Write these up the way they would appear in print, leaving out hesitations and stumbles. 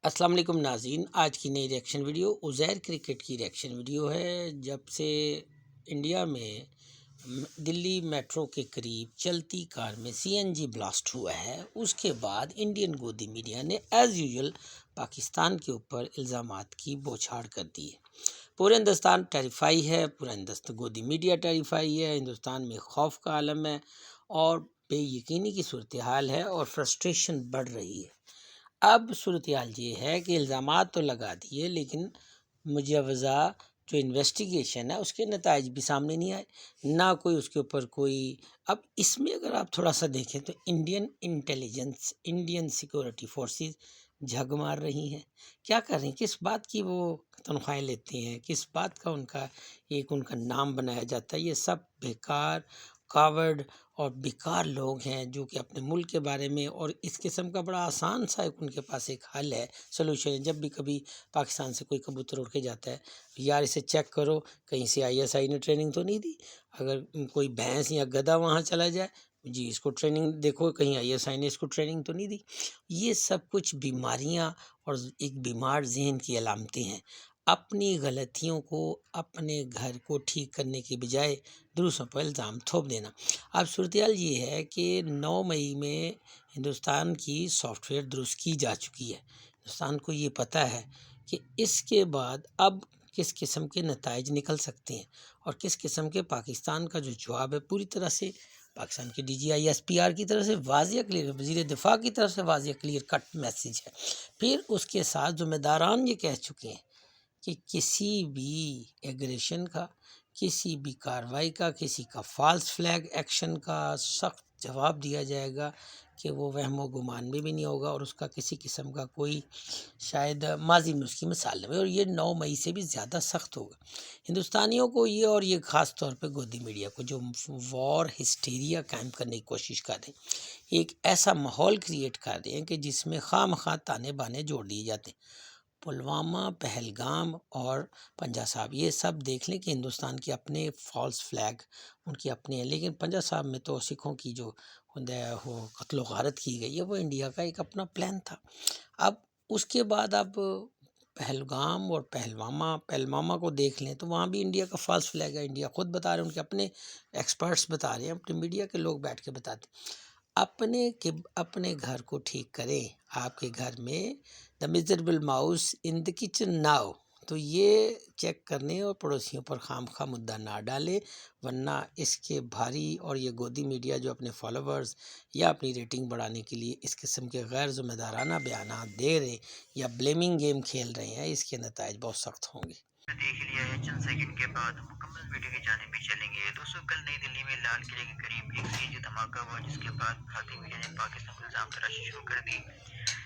अस्सलाम वालेकुम नाज़रीन। आज की नई रिएक्शन वीडियो उज़ैर क्रिकेट की रिएक्शन वीडियो है। जब से इंडिया में दिल्ली मेट्रो के करीब चलती कार में सीएनजी ब्लास्ट हुआ है, उसके बाद इंडियन गोदी मीडिया ने एज़ यूजुअल पाकिस्तान के ऊपर इल्ज़ामात की बौछार कर दी है। पूरे हिंदुस्तान टेरिफाई है, पूरा हिंदुस्तान गोदी मीडिया टेरिफाई है। हिंदुस्तान में खौफ का आलम है और बेयकीनी की सूरत हाल है और फ्रस्ट्रेशन बढ़ रही है। अब सूरत हाल ये है कि इल्ज़ामात तो लगा दिए, लेकिन मुजवज़ा जो इन्वेस्टिगेशन है उसके नताइज भी सामने नहीं आए, ना कोई उसके ऊपर कोई। अब इसमें अगर आप थोड़ा सा देखें तो Indian intelligence, Indian security forces झग मार रही हैं। क्या कर रही हैं, किस बात की वो तनख्वाहें लेती हैं, किस बात का उनका नाम बनाया जाता है। ये सब बेकार, कावर्ड और बेकार लोग हैं जो कि अपने मुल्क के बारे में, और इस किस्म का बड़ा आसान सा उनके पास एक हल है, सोल्यूशन है। जब भी कभी पाकिस्तान से कोई कबूतर उड़ के जाता है, यार इसे चेक करो कहीं से आईएसआई ने ट्रेनिंग तो नहीं दी। अगर कोई भैंस या गधा वहाँ चला जाए, जी इसको ट्रेनिंग देखो, कहीं आईएसआई ने इसको ट्रेनिंग तो नहीं दी। ये सब कुछ बीमारियाँ और एक बीमार जहन की अलामतें हैं। अपनी गलतियों को, अपने घर को ठीक करने की बजाय दूसरों पर इल्ज़ाम थोप देना। अब सूरत हाल ये है कि 9 मई में हिंदुस्तान की सॉफ्टवेयर दुरुस्त की जा चुकी है। हिंदुस्तान को ये पता है कि इसके बाद अब किस किस्म के नताइज निकल सकते हैं और किस किस्म के पाकिस्तान का जो जवाब है पूरी तरह से पाकिस्तान के डीजीआई एसपीआर की तरफ से वाज़िया क्लियर, वज़ीर दिफा की तरफ से वाज़िया क्लियर कट मैसेज है। फिर उसके साथ ज़िम्मेदारान ये कह चुके हैं कि किसी भी एग्रेशन का, किसी भी कार्रवाई का, किसी का फॉल्स फ्लैग एक्शन का सख्त जवाब दिया जाएगा कि वो वहमो गुमान में भी नहीं होगा और उसका किसी किस्म का कोई शायद माजी में उसकी मिसाल नहीं, और ये 9 मई से भी ज़्यादा सख्त होगा। हिंदुस्तानियों को ये, और ये ख़ास तौर पे गोदी मीडिया को जो वॉर हिस्टीरिया कायम करने की कोशिश कर रहे हैं, एक ऐसा माहौल क्रिएट कर रहे हैं कि जिसमें खामखा ताने बाने जोड़ दिए जाते हैं। पुलवामा, पहलगाम और पंजा साहब, ये सब देख लें कि हिंदुस्तान के अपने फॉल्स फ्लैग उनकी अपने हैं, लेकिन पंजा साहब में तो सिखों की जो वो कत्ल गारत की गई है, वो इंडिया का एक अपना प्लान था। अब उसके बाद अब पहलगाम और पहलवामा को देख लें तो वहाँ भी इंडिया का फॉल्स फ्लैग है। इंडिया खुद बता रहे हैं, उनके अपने एक्सपर्ट्स बता रहे हैं, अपने मीडिया के लोग बैठ के बताते हैं। अपने घर को ठीक करें। आपके घर में the miserable mouse in the kitchen now, तो ये चेक करने और पड़ोसियों पर खामखा मुद्दा ना डालें, वरना इसके भारी, और ये गोदी मीडिया जो अपने फॉलोअर्स या अपनी रेटिंग बढ़ाने के लिए इस किस्म के गैर ज़िम्मेदाराना बयान दे रहे या ब्लेमिंग गेम खेल रहे हैं, इसके नताइज बहुत सख्त होंगे। देख लिया है, चंद सेकंड के बाद मुकम्मल वीडियो की जानिब भी चलेंगे। दोस्तों, कल नई दिल्ली में लाल किले के करीब एक सीएनजी धमाका हुआ, जिसके बाद भारतीय मीडिया ने पाकिस्तान को इल्जाम तराशी शुरू कर दी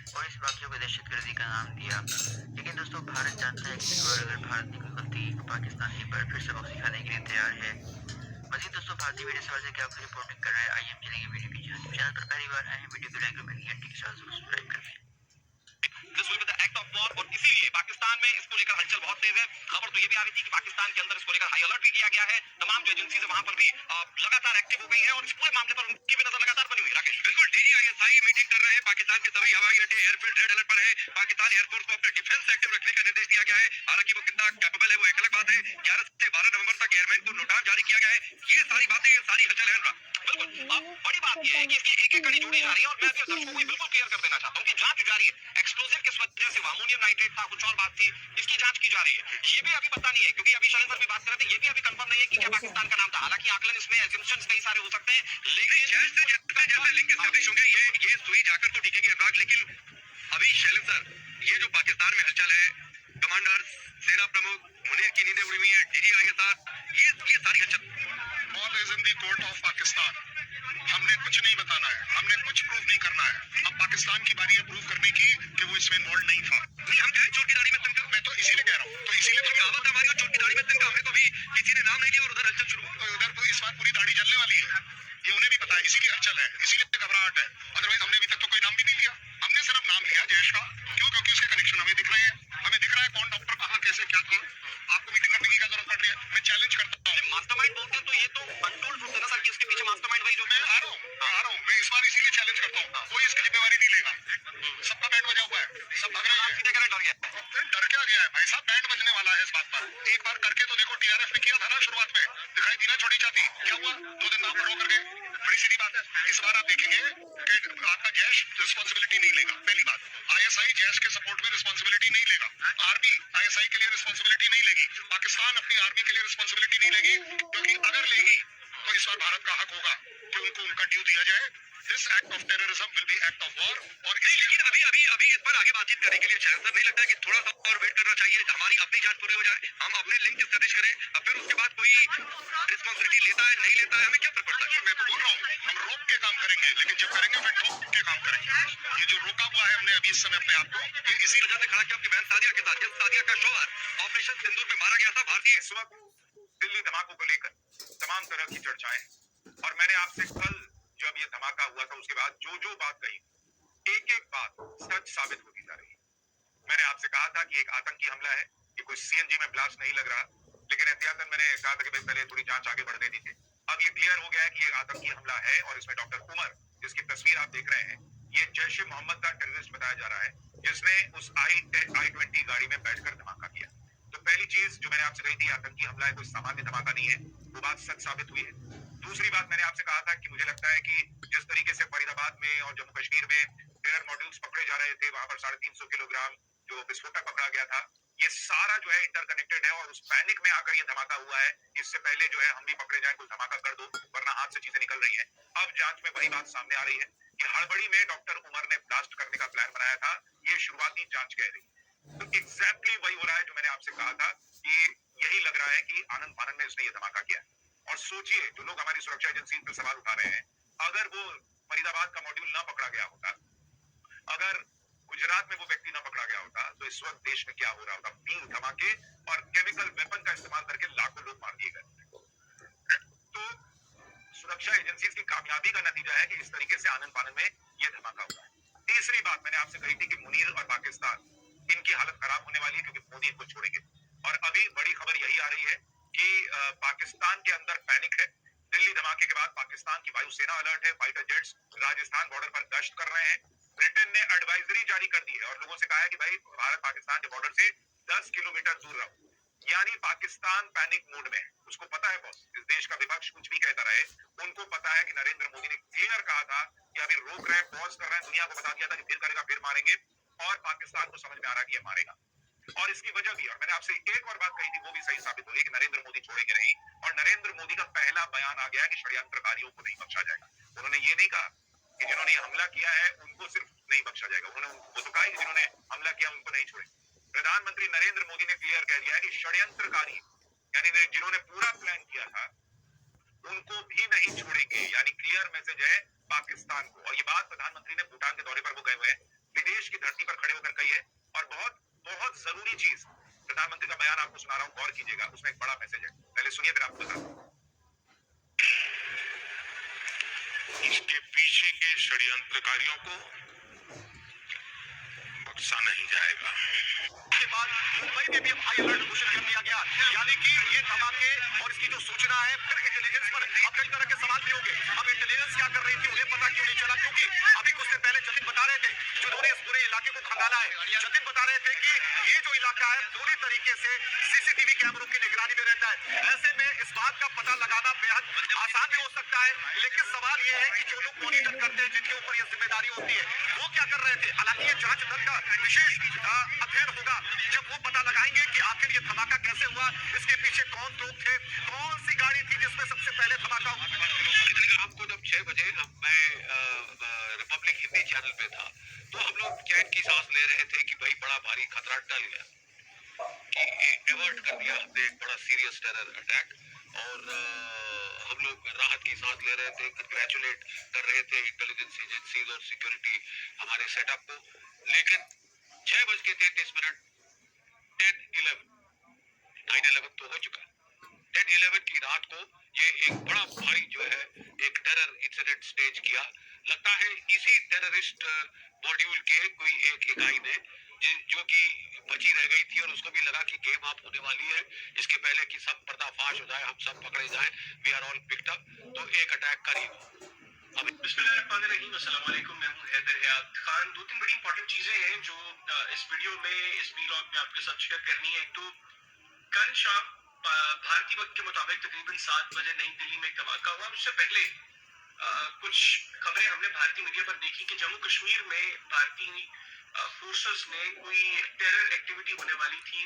और इस वाक़ये को दहशतगर्दी का नाम दिया। लेकिन दोस्तों, भारत जानता है कि इस बार अगर भारत की कोई गलती तो पाकिस्तान इन पर फिर सबक सिखाने के लिए तैयार है। मजीद दोस्तों, भारतीय मीडिया सवाल से क्या रिपोर्टिंग कर रहा है, आइए हम चलेंगे वीडियो की जानिब। चैनल पर पहली बार आए हैं, वीडियो को लाइक कमेंट घंटी के साथ सब्सक्राइब कर लें। This will be the act of war, और इसीलिए पाकिस्तान में इसको लेकर हलचल बहुत तेज है। खबर तो ये भी आ रही थी कि पाकिस्तान के अंदर इसको लेकर हाई अलर्ट भी किया गया है। तमाम जो एजेंसीज वहां पर भी लगातार एक्टिव हो गई है और इस पूरे मामले पर उनकी भी नजर लगातार बनी हुई है। राकेश, बिल्कुल, डीजीआईएसआई मीटिंग कर रहे हैं। पाकिस्तान के सभी हवाई अड्डे, एयरफील्ड रेड अलर्ट पर है। पाकिस्तान एयरफोर्स को अपने डिफेंस एक्टिव रखने का निर्देश दिया गया है। हालांकि वो कितना कैपेबल है वो एक अलग बात है। 11 से 12 नवंबर तक एयरमैन को नोटाम जारी किया गया है। ये सारी बातें, ये सारी हलचल है। बिल्कुल, अब बड़ी बात यह है कि इसकी एक एक कड़ी जोड़ी जा रही है और मैं भी दर्शकों को बिल्कुल क्लियर कर देना चाहता हूँ कि जांच जारी है। एक्सप्लोजिव किस वजह से, अमोनियम नाइट्रेट था, कुछ और बात थी, इसकी जांच की जा रही है। ये भी अभी पता नहीं है, क्योंकि अभी शैलेंद्र भी बात कर रहे थे, ये भी अभी कंफर्म नहीं है कि क्या पाकिस्तान का नाम था। हालांकि आकलन इसमें एजम्पशंस कई सारे हो सकते हैं, लेकिन जैसे जैसे लिंक एस्टैब्लिश होंगे ये सुई जाकर तो टिकेगी अनुराग। लेकिन अभी शैलेंद्र सर, ये जो पाकिस्तान में हलचल है, कमांडर, सेना प्रमुख मुनीर की नींदें उड़ी हुई है, डीजीआईएसआर, ये सारी हलचल, all is in the court of Pakistan. हमने कुछ नहीं बताना है, हमने कुछ प्रूव नहीं करना है। अब पाकिस्तान की बारी है प्रूव करने की कि वो इसमें इन्वॉल्व नहीं था। नहीं, हम कहें चोर की दाढ़ी में तिनका, मैं तो इसीलिए कह रहा हूँ, तो इसीलिए तो कहावत है हमारी, चोर की दाढ़ी में तिनका। हमने तो अभी किसी ने नाम नहीं लिया और उधर हलचल शुरू, उधर तो इस बार पूरी दाढ़ी जलने वाली है। ये उन्हें भी पता है, इसीलिए हलचल है, इसीलिए घबराहट है। अदरवाइज हमने अभी तक तो कोई नाम भी नहीं लिया। हमने सिर्फ नाम लिया जयेश का। क्यों? क्योंकि उसके कनेक्शन हमें दिख रहे हैं, हमें दिख रहा है कौन डॉक्टर कहाँ कैसे क्या था। आपको मीटिंग करने की क्या जरूरत पड़ रही है? मैं चैलेंज करता हूँ। मास्टरमाइंड बोलते हैं तो ये तो अनटोल्ड ट्रुथ है ना सर, कि इसके पीछे मास्टरमाइंड वही जो मैं आ रहा हूँ, मैं इस बार इसीलिए चैलेंज करता हूँ, कोई इसकी जिम्मेवारी नहीं लेगा। सबका बैठ बजा हुआ है, सब भाग रहे हैं। थोड़ी जाती, क्या हुआ? 2 दिन नाम ड्रॉ कर गए, बड़ी सीधी बात है। इस बार आप देखेंगे कि आपका जैश रिस्पॉन्सिबिलिटी नहीं लेगा। पहली बात, आईएसआई जैश के सपोर्ट में रिस्पॉन्सिबिलिटी नहीं लेगा, आर्मी आईएसआई के लिए रिस्पॉन्सिबिलिटी नहीं लेगी, पाकिस्तान अपनी आर्मी के लिए रिस्पॉन्सिबिलिटी नहीं लेगी, क्योंकि अगर लेगी तो इस बार भारत का हक होगा कि उनको उनका ड्यू दिया जाए। This act of terrorism will be act of war. और नहीं, लेकिन अभी अभी अभी इस पर आगे बातचीत करने के लिए शायद सर नहीं लगता है कि थोड़ा सा और वेट करना चाहिए, हमारी अपनी जांच पूरी हो जाए, हम अपने लिंक एस्टैब्लिश करें, अब फिर उसके बाद कोई रिस्पॉन्सिबिलिटी लेता है नहीं लेता है हमें क्या फर्क पड़ता है? मैं तो बोल रहा हूँ हम रोक के काम करेंगे, लेकिन जब करेंगे फिर ठोक के काम करेंगे। ये जो रोका हुआ है हमने अभी इस समय अपने आप को, ये इसी वजह से खड़ा किया आपकी बहन सादिया के साथ, जिस सादिया का शोहर ऑपरेशन सिंदूर में मारा गया था। भारतीय इस वक्त दिल्ली धमाकों को लेकर तमाम तरह की चर्चाएं, और मैंने आपसे कल जब ये धमाका हुआ था उसके बाद जो जो बात कही, एक एक बात सच साबित होती जा रही है। मैंने आपसे कहा था कि एक आतंकी हमला है, ये कोई सीएनजी में ब्लास्ट नहीं लग रहा, लेकिन एहतियातन मैंने कहा था कि भाई पहले थोड़ी जांच आगे बढ़ने दीजिए। अब ये क्लियर हो गया है कि ये आतंकी हमला है, और इसमें डॉक्टर उमर, जिसकी तस्वीर आप देख रहे हैं, ये जैश ए मोहम्मद का टेररिस्ट बताया जा रहा है, जिसने उस I-20 गाड़ी में बैठकर धमाका किया। तो पहली चीज जो मैंने आपसे कही थी, आतंकी हमला है, कोई सामान्य धमाका नहीं है, वो बात सच साबित हुई है। दूसरी बात, मैंने आपसे कहा था कि मुझे लगता है कि जिस तरीके से फरीदाबाद में और जम्मू कश्मीर में टेरर मॉड्यूल्स पकड़े जा रहे थे, वहां पर 350 किलोग्राम जो विस्फोटक पकड़ा गया था, ये सारा जो है इंटरकनेक्टेड है, और उस पैनिक में आकर ये धमाका हुआ है। इससे पहले जो है हम भी पकड़े जाए, कुछ धमाका कर दो, वरना हाथ से चीजें निकल रही हैं। अब जांच में वही बात सामने आ रही है कि हड़बड़ी में डॉक्टर उमर ने ब्लास्ट करने का प्लान बनाया था, ये शुरुआती जांच कह रही है। तो एग्जैक्टली वही हो रहा है जो मैंने आपसे कहा था कि यही लग रहा है कि आनंद फानंद में उसने ये धमाका किया। और सोचिए, जो लोग हमारी सुरक्षा एजेंसी पर सवाल उठा रहे हैं, अगर वो फरीदाबाद का मॉड्यूल ना पकड़ा गया होता, अगर गुजरात में वो व्यक्ति ना पकड़ा गया होता, तो इस वक्त देश में क्या हो रहा होता? 20 धमाके और केमिकल वेपन का इस्तेमाल करके लाखों लोग मार दिए गए। तो सुरक्षा एजेंसी की कामयाबी का नतीजा है कि इस तरीके से आनंद फानंद में ये धमाका हुआ है। तीसरी बात मैंने आपसे कही थी कि मुनीर और पाकिस्तान, इनकी हालत खराब होने वाली है, क्योंकि मोदी इनको छोड़ेंगे। और अभी बड़ी खबर यही आ रही है कि पाकिस्तान के अंदर पैनिक है। दिल्ली धमाके के बाद पाकिस्तान की वायुसेना अलर्ट है, फाइटर जेट्स राजस्थान बॉर्डर पर गश्त कर रहे हैं। ब्रिटेन ने एडवाइजरी जारी कर दी है और लोगों से कहा है कि भाई भारत पाकिस्तान के बॉर्डर से 10 किलोमीटर दूर रहो। यानी पाकिस्तान पैनिक मोड में है। उसको पता है बॉस, इस देश का विपक्ष कुछ भी कहता रहे, उनको पता है कि नरेंद्र मोदी ने क्लियर कहा था कि अभी रोक रहे हैं, पॉज कर रहे हैं, दुनिया को बता दिया था कि फिर करेगा, फिर मारेंगे, और पाकिस्तान को समझ में आ रहा है कि ये मारेगा। और इसकी वजह भी, और मैंने आपसे एक और बात कही थी, वो भी सही साबित हुई कि नरेंद्र मोदी छोड़ेंगे नहीं। और नरेंद्र मोदी का पहला बयान आ गया है कि षड्यंत्रकारियों को नहीं बख्शा जाएगा। उन्होंने ये नहीं कहा कि जिन्होंने हमला किया है उनको सिर्फ नहीं बख्शा जाएगा, उन्होंने वो तो कहा कि जिन्होंने हमला किया उनको नहीं छोड़ेंगे। प्रधानमंत्री नरेंद्र मोदी ने क्लियर कह दिया है कि षड्यंत्रकारी, यानी जिन्होंने पूरा प्लान किया था, उनको भी नहीं छोड़ेंगे। यानी क्लियर मैसेज है पाकिस्तान को। और ये बात प्रधानमंत्री ने भूटान के दौरे पर वो गए हुए हैं, विदेश की धरती पर खड़े होकर कही है। और बहुत बहुत जरूरी चीज, प्रधानमंत्री का बयान आपको सुना रहा हूं, गौर कीजिएगा, उसमें एक बड़ा मैसेज है, पहले सुनिए फिर आपको बताऊं। इसके पीछे के षड्यंत्रकारियों को बख्शा नहीं जाएगा। के बाद मुंबई में भी हाई अलर्ट घोषित कर दिया गया, यानी कि ये धमाके और इसकी जो सूचना है, फिर इंटेलिजेंस पर अब कई तरह के सवाल भी होंगे। अब इंटेलिजेंस क्या कर रही थी, उन्हें पता क्यों नहीं चला? क्योंकि अभी कुछ दिन पहले जतिन बता रहे थे, जिन्होंने इस पूरे इलाके को खंगाला है, जतिन बता रहे थे कि ये जो इलाका है पूरी तरीके से सीसीटीवी कैमरों की निगरानी में रहता है। ऐसे में इस बात का पता लगाना बेहद आसान भी हो सकता है, लेकिन सवाल ये है कि जो लोग मॉनिटर करते हैं, जिनके ऊपर ये जिम्मेदारी होती है, वो क्या कर रहे थे? हालांकि ये जांच दल का विशेष अध्ययन होगा, जब वो पता लगाएंगे कि आखिर ये धमाका कैसे हुआ, इसके पीछे कौन लोग थे, कौन सी गाड़ी थी जिसमें सबसे पहले धमाका हुआ। आपको जब 6 बजे मैं रिपब्लिक हिंदी चैनल पे था, तो हम लोग चैन की सांस ले रहे थे कि भाई बड़ा भारी खतरा टल गया, कि एवर्ट कर दिया हमने एक बड़ा सीरियस टेरर अटैक। और हम लोग राहत की सांस ले रहे थे, कंग्रेचुलेट कर रहे थे इंटेलिजेंस एजेंसीज और सिक्योरिटी हमारे सेटअप को। लेकिन 6:33 10-11 9/11 तो हो चुका है। 10-11 की रात को ये एक बड़ा भारी जो है एक टेरर इंसिडेंट स्टेज किया। लगता है इसी टेररिस्ट मॉड्यूल के कोई एक इकाई ने, जो कि बची रह गई थी और उसको भी लगा कि गेम ऑफ होने वाली है, इसके पहले कि सब पर्दाफाश हो जाए, हम सब पकड़े जाएं, we are all picked up, तो एक अटैक करीब। बिस्मिल्लाहिर्रहमानिर्रहीम, अस्सलाम वालेकुम, मैं हूं हैदर हयात खान। 2-3 बड़ी इंपॉर्टेंट चीजें हैं जो इस वीडियो में, इस वीलॉग में आपके साथ शेयर करनी है। एक तो कल शाम भारतीय वक्त के मुताबिक तकरीबन 7 बजे नई दिल्ली में एक धमाका हुआ। उससे पहले कुछ खबरें हमने भारतीय मीडिया पर देखी कि जम्मू कश्मीर में भारतीय फोर्सेस ने कोई टेरर एक्टिविटी होने वाली थी,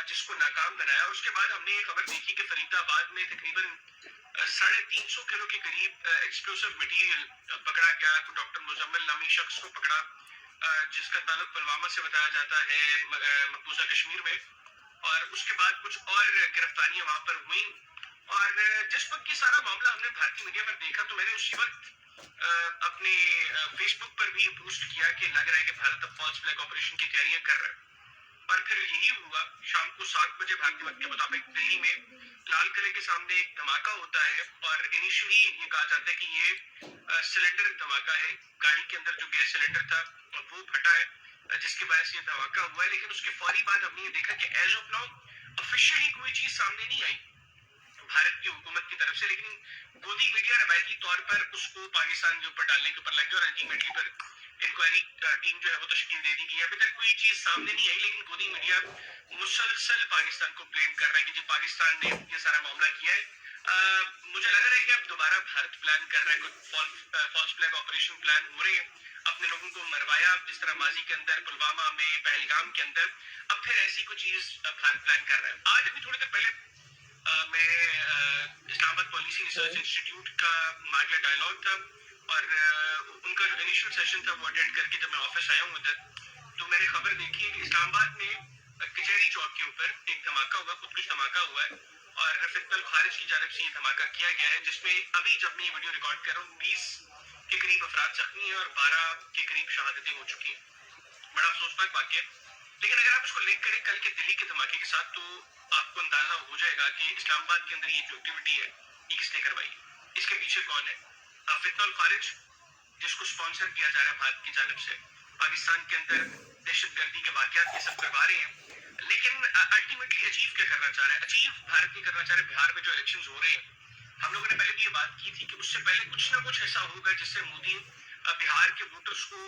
जिसको नाकाम बनाया। उसके बाद हमने ये खबर देखी कि फरीदाबाद में तकरीबन 350 किलो के करीब एक्सप्लोसिव मटेरियल पकड़ा गया। तो डॉक्टर मुजम्मिल नामी शख्स को पकड़ा, जिसका ताल्लुक पुलवामा से बताया जाता है, मकबूजा कश्मीर में। और उसके बाद कुछ और गिरफ्तारियां वहां पर हुई। और जिस वक्त ये सारा मामला हमने भारतीय मीडिया पर देखा तो मैंने उसी वक्त अपने फेसबुक पर भी पोस्ट किया कि लग रहा है कि भारत अब फॉल्स फ्लैग ऑपरेशन की तैयारियां कर रहा है। और फिर यही हुआ। शाम को 7 बजे भारतीय वक्त के मुताबिक दिल्ली में लाल किले के सामने एक धमाका होता है। और इनिशियली ये कहा जाता है कि ये सिलेंडर धमाका है, गाड़ी के अंदर जो गैस सिलेंडर था वो फटा है, जिसके वजह से ये धमाका हुआ है। लेकिन उसके फौरी बाद हमने ये देखा कि एज ऑफ नाउ ऑफिशियली कोई चीज सामने नहीं आई भारत की हुकूमत की तरफ से, लेकिन गोदी मीडिया रवायती तौर पर उसको पाकिस्तान के ऊपर डालने के ऊपर लग गया और अल्टीमेटली पर इंक्वायरी टीम जो है वो तश्कील दे दी गई। अभी तक कोई चीज सामने नहीं आई, लेकिन गोदी मीडिया मुसलसल पाकिस्तान को ब्लेम कर रहा है कि जो पाकिस्तान ने ये सारा मामला किया है। मुझे लग रहा है कि अब दोबारा भारत प्लान कर रहा है, कुछ फॉल्स फ्लैग ऑपरेशन प्लान हो रहे हैं, अपने लोगों को मरवाया जिस तरह माजी के अंदर पुलवामा में, पहलगाम के अंदर। अब फिर ऐसी कोई चीज भारत प्लान कर रहा है। आज अभी थोड़ी देर पहले मैं इस्लामाबाद पॉलिसी रिसर्च इंस्टीट्यूट का मार्गला डायलॉग था और उनका जो इनिशियल सेशन था वो अटेंड करके जब मैं ऑफिस आया हूँ उधर, तो मैंने खबर देखी कि इस्लामाबाद में कचहरी चौक के ऊपर एक धमाका हुआ, खुदकुश धमाका हुआ है। और फितल खारिज की जानब से ये धमाका किया गया है, जिसमें अभी जब मैं ये वीडियो रिकॉर्ड कर रहा हूँ 20 के करीब अफराद जख्मी हैं और 12 के करीब शहादतें हो चुकी हैं। बड़ा अफसोसनाक वाक़या। लेकिन अगर आप इसको लिंक करें कल के दिल्ली के धमाके के साथ, तो आपको अंदाजा हो जाएगा कि इस्लामाबाद के अंदर ये जो एक्टिविटी है ये किसने करवाई, इसके पीछे कौन है। फितल खारिज, जिसको स्पॉन्सर किया जा रहा है भारत की जानब से, पाकिस्तान के अंदर दहशतगर्दी के वाकयात ये सब करवा रहे हैं। लेकिन अल्टीमेटली अचीव क्या करना चाह रहा है? अचीव भारत ये करना चाह रहा है। बिहार में जो इलेक्शंस हो रहे हैं, हम लोगों ने पहले भी ये बात की थी कि उससे पहले कुछ ना कुछ ऐसा होगा जिससे मोदी बिहार के वोटर्स को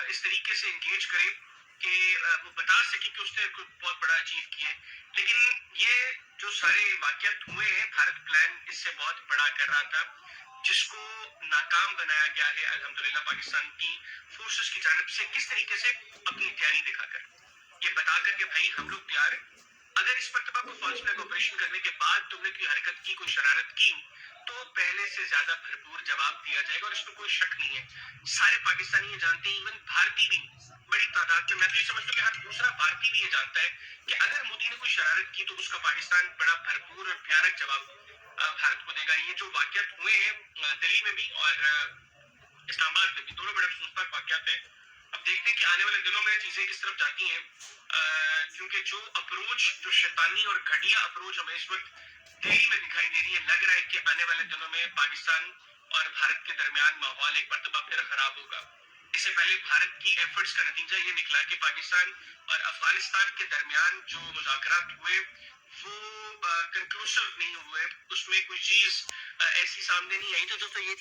इस तरीके से एंगेज करे कि वो बता सके कि उसने कुछ बहुत बड़ा अचीव किया है। लेकिन ये जो सारे वाकयात हुए हैं, भारत प्लान इससे बहुत बड़ा कर रहा था, जिसको नाकाम बनाया गया है अल्हम्दुलिल्लाह पाकिस्तान की फोर्सेस की जानब से, किस तरीके से अपनी तैयारी दिखाकर, ये बता कर कि भाई हम लोग तैयार हैं। अगर इस मरतबा को फॉल्स फ्लैग ऑपरेशन करने के बाद तुमने कोई हरकत की, कोई शरारत की, तो पहले से ज्यादा भरपूर जवाब दिया जाएगा और इसमें कोई शक नहीं है। सारे पाकिस्तानी ये जानते हैं, इवन भारतीय भी बड़ी तादाद में, मैं तो ये समझता हूँ कि हर दूसरा भारतीय भी ये जानता है कि अगर मोदी ने कोई शरारत की तो उसका पाकिस्तान बड़ा भरपूर और भयानक जवाब भारत को देगा। ये जो वाकयात हुए हैं दिल्ली में भी और इस्लामाबाद में भी, दोनों बड़े अफसोसनाक वाकयात हैं। अब देखते हैं कि आने वाले दिनों में चीजें किस तरफ जाती हैं, क्योंकि जो अप्रोच, जो शैतानी और घटिया अप्रोच हमें इस वक्त दिल्ली में दिखाई दे रही है, लग रहा है कि आने वाले दिनों में पाकिस्तान और भारत के दरमियान माहौल एक मरतबा फिर खराब होगा। इससे पहले भारत की एफर्ट्स का नतीजा ये निकला कि पाकिस्तान और अफगानिस्तान के दरमियान जो मुज़ाकरात हुए वो कंक्लूसिव नहीं हुए, उसमें कोई चीज ऐसी सामने नहीं आई। तो दोस्तों ये